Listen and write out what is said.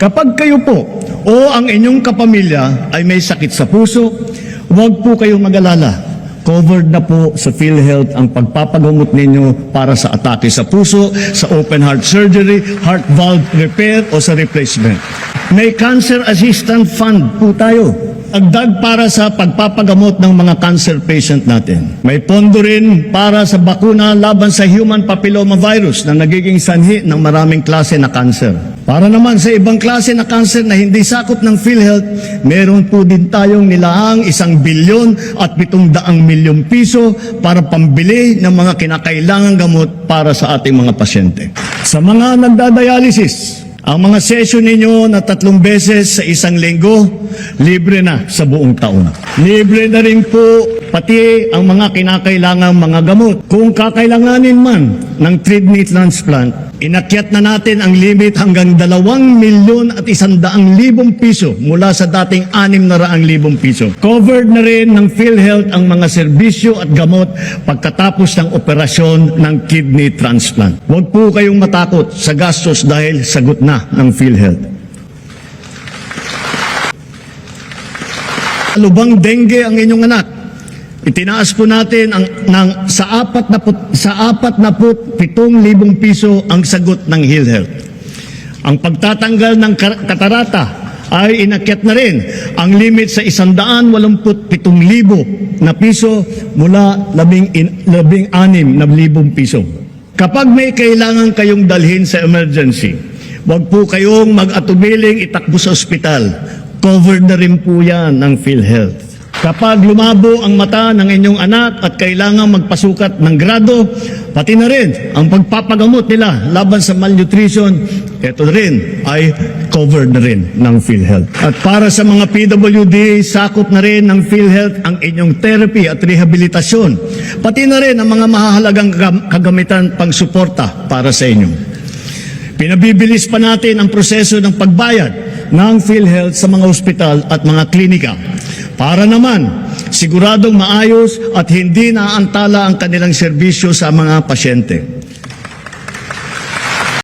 Kapag kayo po o ang inyong kapamilya ay may sakit sa puso, huwag po kayong mag-alala. Covered na po sa PhilHealth ang pagpapagamot ninyo para sa atake sa puso, sa open heart surgery, heart valve repair o sa replacement. May Cancer Assistance Fund po tayo. Dagdag para sa pagpapagamot ng mga cancer patient natin. May pondo rin para sa bakuna laban sa human papilloma virus na nagiging sanhi ng maraming klase na cancer. Para naman sa ibang klase na cancer na hindi sakop ng PhilHealth, meron po din tayong nilaang 1 bilyon at 700 milyong piso para pambili ng mga kinakailangang gamot para sa ating mga pasyente. Sa mga nagdadialysis, ang mga session ninyo na 3 beses sa isang linggo, libre na sa buong taon. Libre na rin po pati ang mga kinakailangang mga gamot. Kung kakailanganin man ng kidney transplant, inakyat na natin ang limit hanggang 2,100,000 piso mula sa dating 600,000 piso. Covered na rin ng PhilHealth ang mga serbisyo at gamot pagkatapos ng operasyon ng kidney transplant. Huwag po kayong matakot sa gastos dahil sagot na ng PhilHealth. Lubang dengue ang inyong anak. Itinaas po natin sa 47,000 piso ang sagot ng PhilHealth. Ang pagtatanggal ng katarata ay inakyat na rin ang limit sa 187,000 na piso mula 16,000 piso. Kapag may kailangan kayong dalhin sa emergency, huwag po kayong mag-atubiling itakbo sa ospital. Covered na rin po yan ng PhilHealth. Kapag lumabo ang mata ng inyong anak at kailangan magpasukat ng grado, pati na rin ang pagpapagamot nila laban sa malnutrition, ito rin ay covered na rin ng PhilHealth. At para sa mga PWD, sakop na rin ng PhilHealth ang inyong therapy at rehabilitasyon, pati na rin ang mga mahahalagang kagamitan pang suporta para sa inyo. Pinabibilis pa natin ang proseso ng pagbayad ng PhilHealth sa mga ospital at mga klinika para naman siguradong maayos at hindi naantala ang kanilang serbisyo sa mga pasyente.